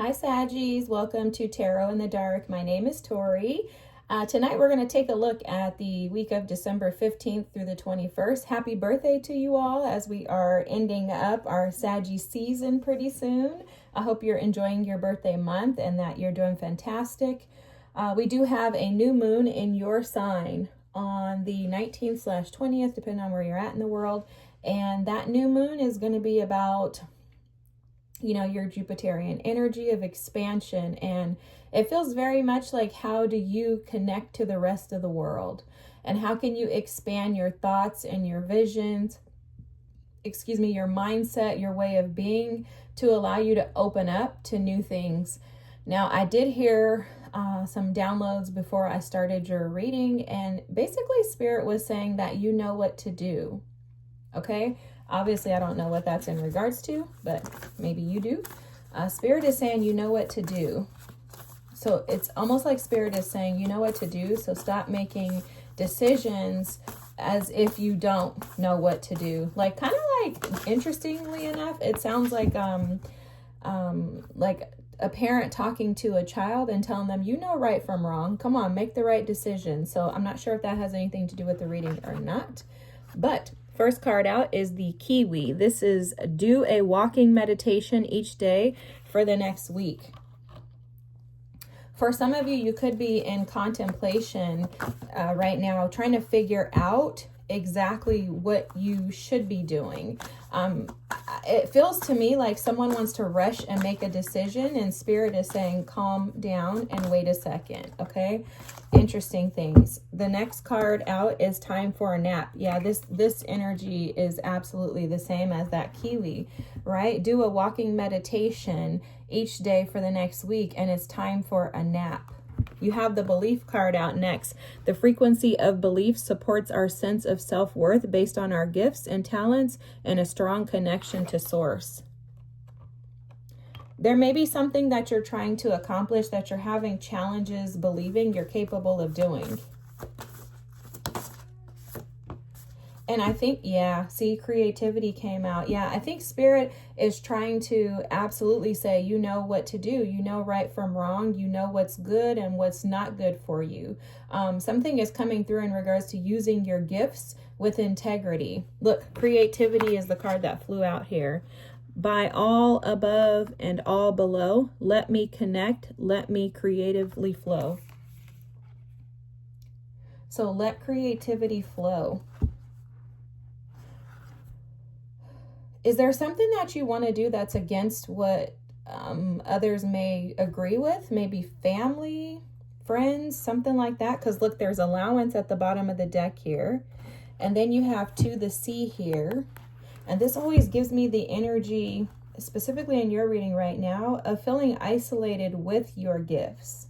Hi Saggies, welcome to Tarot in the Dark. My name is Tori. Tonight we're going to take a look at the week of December 15th through the 21st. Happy birthday to you all as we are ending up our Saggy season pretty soon. I hope you're enjoying your birthday month and that you're doing fantastic. We do have a new moon in your sign on the 19th/20th, depending on where you're at in the world. And that new moon is going to be about your Jupiterian energy of expansion, and it feels very much like how do you connect to the rest of the world and how can you expand your thoughts and your visions, your mindset, your way of being to allow you to open up to new things. Now, I did hear some downloads before I started your reading, and basically Spirit was saying that you know what to do. Okay? Obviously, I don't know what that's in regards to, but maybe you do. Spirit is saying you know what to do. So it's almost like Spirit is saying you know what to do, so stop making decisions as if you don't know what to do. Like, kind of like, interestingly enough, it sounds like a parent talking to a child and telling them, you know right from wrong. Come on, make the right decision. So I'm not sure if that has anything to do with the reading or not, but first card out is the Kiwi. This is do a walking meditation each day for the next week. For some of you, you could be in contemplation right now, trying to figure out exactly what you should be doing. It feels to me like someone wants to rush and make a decision, and Spirit is saying calm down and wait a second, okay? Interesting things. The next card out is time for a nap. Yeah, this energy is absolutely the same as that Kiwi, right? Do a walking meditation each day for the next week, and it's time for a nap. You have the belief card out next. The frequency of belief supports our sense of self-worth based on our gifts and talents and a strong connection to source. There may be something that you're trying to accomplish that you're having challenges believing you're capable of doing. And I think, see, creativity came out. Yeah, I think Spirit is trying to absolutely say, you know what to do. You know right from wrong. You know what's good and what's not good for you. Something is coming through in regards to using your gifts with integrity. Look, creativity is the card that flew out here. By all above and all below, let me connect, let me creatively flow. So let creativity flow. Is there something that you want to do that's against what others may agree with? Maybe family, friends, something like that? Because look, there's allowance at the bottom of the deck here. And then you have to the sea here. And this always gives me the energy, specifically in your reading right now, of feeling isolated with your gifts.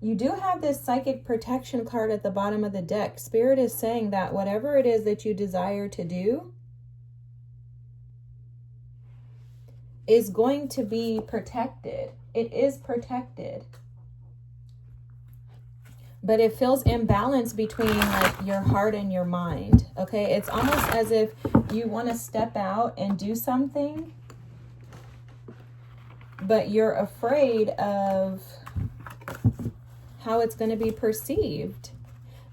You do have this psychic protection card at the bottom of the deck. Spirit is saying that whatever it is that you desire to do is going to be protected. It is protected. But it feels imbalanced between like your heart and your mind. Okay, it's almost as if you want to step out and do something, but you're afraid of how it's going to be perceived.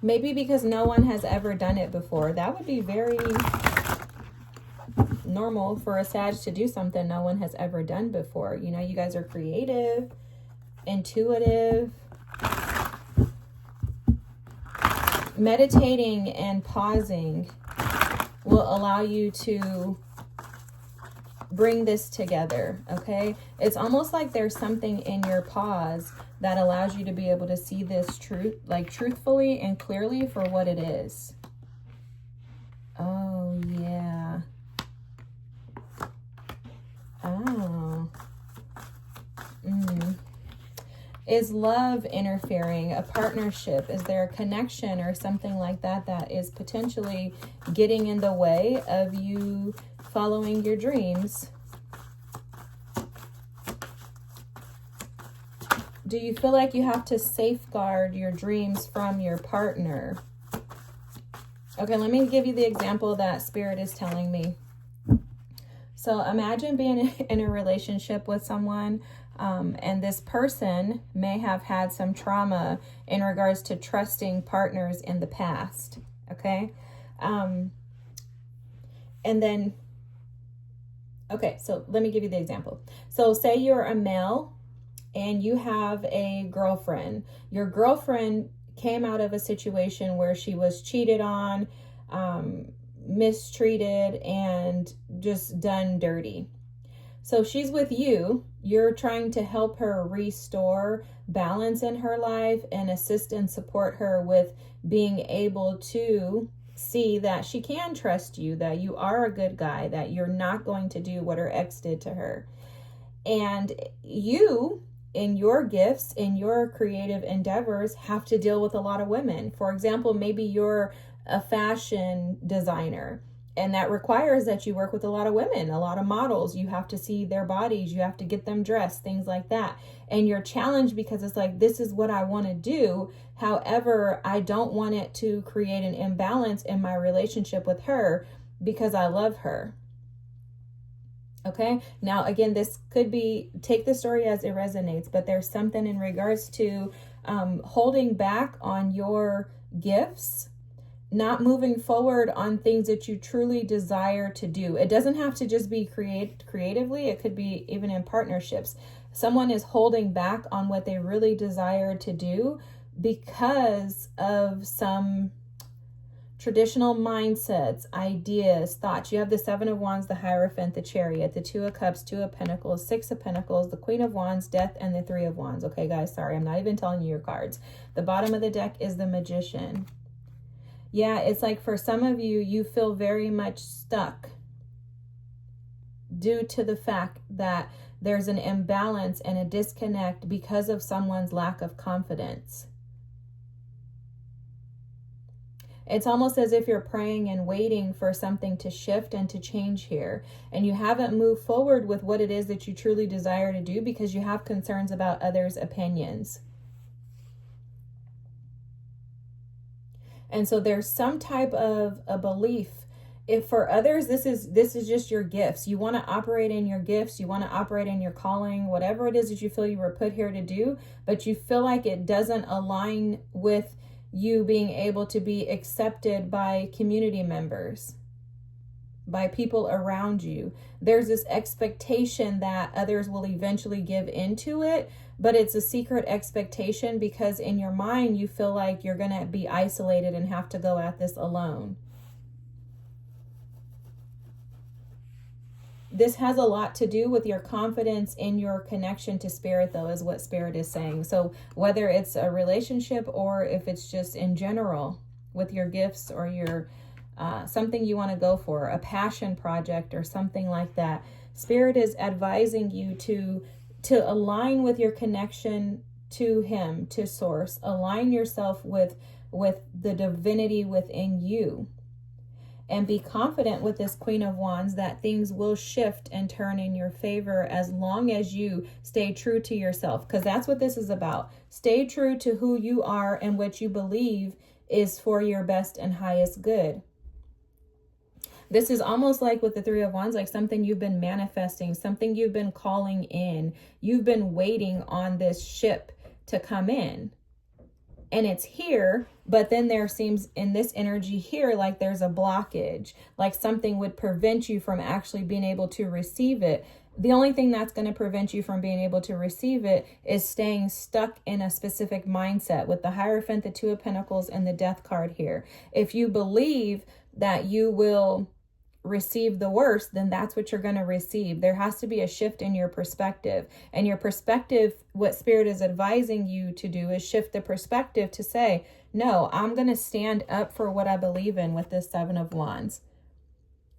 Maybe because no one has ever done it before. That would be very normal for a Sag to do something no one has ever done before. You know, you guys are creative, intuitive. Meditating and pausing will allow you to bring this together, okay? It's almost like there's something in your pause that allows you to be able to see this truth, like truthfully and clearly for what it is. Oh, yeah. Oh. Is love interfering? A partnership? Is there a connection or something like that that is potentially getting in the way of you following your dreams? Do you feel like you have to safeguard your dreams from your partner? Okay, let me give you the example that Spirit is telling me. So imagine being in a relationship with someone, and this person may have had some trauma in regards to trusting partners in the past. Okay. And then, okay, so let me give you the example. So say you're a male and you have a girlfriend. Your girlfriend came out of a situation where she was cheated on, mistreated, and just done dirty. So she's with you. You're trying to help her restore balance in her life and assist and support her with being able to see that she can trust you, that you are a good guy, that you're not going to do what her ex did to her. And you, in your gifts, in your creative endeavors, have to deal with a lot of women. For example, maybe you're a fashion designer, and that requires that you work with a lot of women, a lot of models. You have to see their bodies, you have to get them dressed, things like that. And you're challenged because it's like, this is what I want to do. However, I don't want it to create an imbalance in my relationship with her because I love her. Okay. Now, again, this could be, take the story as it resonates, but there's something in regards to holding back on your gifts, not moving forward on things that you truly desire to do. It doesn't have to just be creatively. It could be even in partnerships. Someone is holding back on what they really desire to do because of some traditional mindsets, ideas, thoughts. You have the Seven of Wands, the Hierophant, the Chariot, the Two of Cups, Two of Pentacles, Six of Pentacles, the Queen of Wands, Death, and the Three of Wands. Okay, guys, sorry, I'm not even telling you your cards. The bottom of the deck is the Magician. Yeah, it's like for some of you, you feel very much stuck due to the fact that there's an imbalance and a disconnect because of someone's lack of confidence. It's almost as if you're praying and waiting for something to shift and to change here. And you haven't moved forward with what it is that you truly desire to do because you have concerns about others' opinions. And so there's some type of a belief. If for others, this is just your gifts. You want to operate in your gifts. You want to operate in your calling, whatever it is that you feel you were put here to do, but you feel like it doesn't align with you being able to be accepted by community members, by people around you. There's this expectation that others will eventually give into it, but it's a secret expectation because in your mind you feel like you're going to be isolated and have to go at this alone. This has a lot to do with your confidence in your connection to spirit, though, is what spirit is saying. So whether it's a relationship or if it's just in general with your gifts or your something you want to go for, a passion project or something like that, spirit is advising you to align with your connection to him, to source. Align yourself with the divinity within you. And be confident with this Queen of Wands that things will shift and turn in your favor as long as you stay true to yourself. Because that's what this is about. Stay true to who you are and what you believe is for your best and highest good. This is almost like with the Three of Wands, like something you've been manifesting, something you've been calling in. You've been waiting on this ship to come in. And it's here, but then there seems in this energy here like there's a blockage, like something would prevent you from actually being able to receive it. The only thing that's going to prevent you from being able to receive it is staying stuck in a specific mindset with the Hierophant, the Two of Pentacles, and the Death card here. If you believe that you will receive the worst, then that's what you're going to receive. There has to be a shift in your perspective. And your perspective, what spirit is advising you to do is shift the perspective to say, no, I'm going to stand up for what I believe in with this Seven of Wands.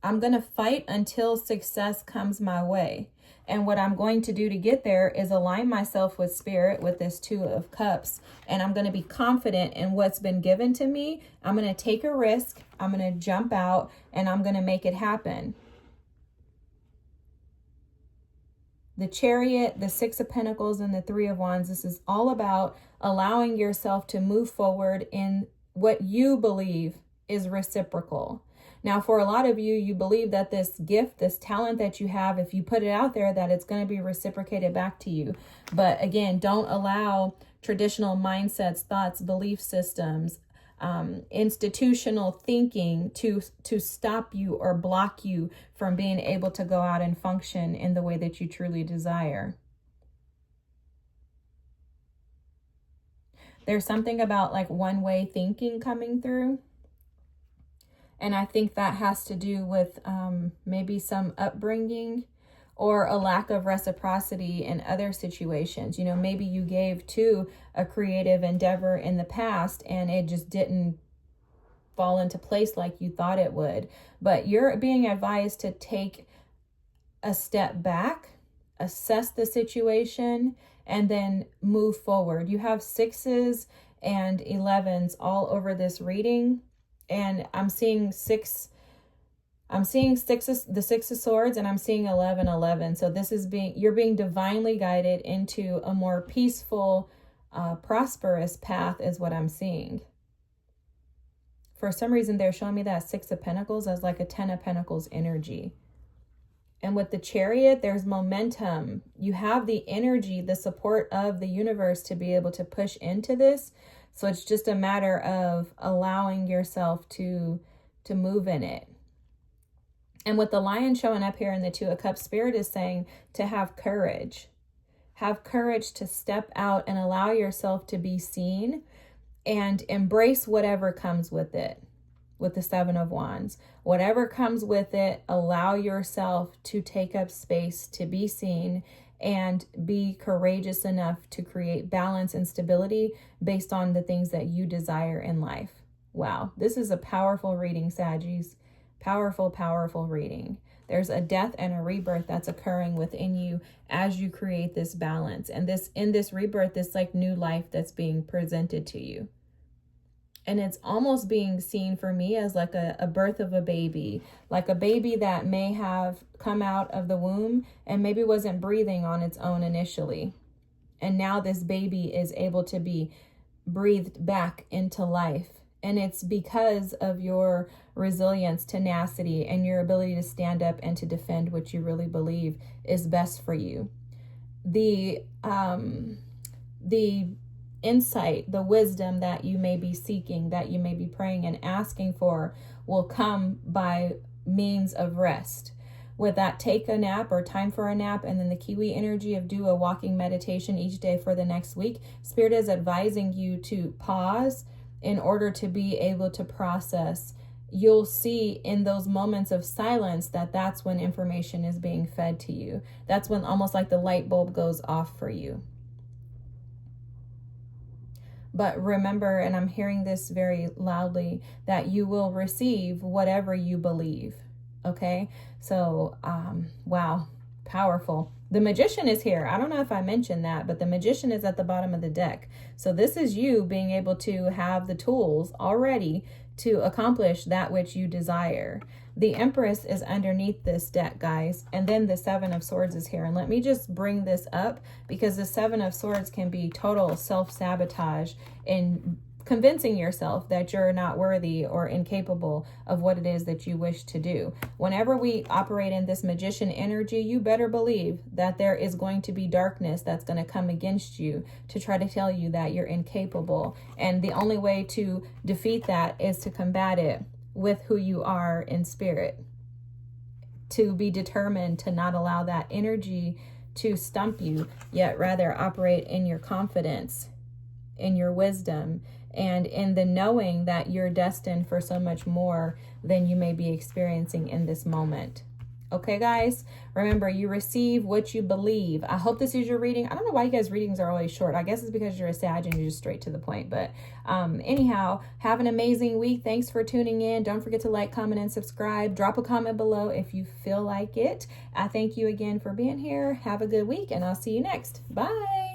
I'm going to fight until success comes my way. And what I'm going to do to get there is align myself with spirit with this Two of Cups. And I'm going to be confident in what's been given to me. I'm going to take a risk. I'm going to jump out and I'm going to make it happen. The Chariot, the Six of Pentacles, and the Three of Wands. This is all about allowing yourself to move forward in what you believe is reciprocal. Now, for a lot of you, you believe that this gift, this talent that you have, if you put it out there, that it's going to be reciprocated back to you. But again, don't allow traditional mindsets, thoughts, belief systems, institutional thinking to stop you or block you from being able to go out and function in the way that you truly desire. There's something about like one-way thinking coming through. And I think that has to do with maybe some upbringing or a lack of reciprocity in other situations. You know, maybe you gave to a creative endeavor in the past and it just didn't fall into place like you thought it would. But you're being advised to take a step back, assess the situation, and then move forward. You have 6s and 11s all over this reading. And I'm seeing the 6 of swords, and I'm seeing 11. So this is you're being divinely guided into a more peaceful, prosperous path is what I'm seeing. For some reason, they're showing me that 6 of Pentacles as like a 10 of Pentacles energy. And with the Chariot, there's momentum. You have the energy, the support of the universe to be able to push into this. So it's just a matter of allowing yourself to move in it. And with the Lion showing up here in the 2 of Cups, Spirit is saying to have courage. Have courage to step out and allow yourself to be seen and embrace whatever comes with it. With the 7 of Wands, whatever comes with it, allow yourself to take up space, to be seen, and be courageous enough to create balance and stability based on the things that you desire in life. Wow, this is a powerful reading, Saggies. Powerful, powerful reading. There's a death and a rebirth that's occurring within you as you create this balance. And in this rebirth, this like new life that's being presented to you. And it's almost being seen for me as like a birth of a baby, like a baby that may have come out of the womb and maybe wasn't breathing on its own initially. And now this baby is able to be breathed back into life. And it's because of your resilience, tenacity, and your ability to stand up and to defend what you really believe is best for you. The insight, the wisdom that you may be seeking, that you may be praying and asking for, will come by means of rest. With that, take a nap or time for a nap, and then the Kiwi energy of do a walking meditation each day for the next week. Spirit is advising you to pause in order to be able to process. You'll see in those moments of silence that that's when information is being fed to you. That's when almost like the light bulb goes off for you. But remember, and I'm hearing this very loudly, that you will receive whatever you believe. Okay? So, wow, powerful. The Magician is here. I don't know if I mentioned that, but the Magician is at the bottom of the deck. So this is you being able to have the tools already to accomplish that which you desire. The Empress is underneath this deck, guys. And then the 7 of Swords is here. And let me just bring this up because the 7 of Swords can be total self-sabotage in convincing yourself that you're not worthy or incapable of what it is that you wish to do. Whenever we operate in this Magician energy, you better believe that there is going to be darkness that's going to come against you to try to tell you that you're incapable. And the only way to defeat that is to combat it with who you are in spirit. To be determined to not allow that energy to stump you, yet rather operate in your confidence, in your wisdom, and in the knowing that you're destined for so much more than you may be experiencing in this moment. Okay, guys, remember, you receive what you believe. I hope this is your reading. I don't know why you guys' readings are always short. I guess it's because you're a Sag and you're just straight to the point. But anyhow, have an amazing week. Thanks for tuning in. Don't forget to like, comment, and subscribe. Drop a comment below if you feel like it. I thank you again for being here. Have a good week, and I'll see you next. Bye.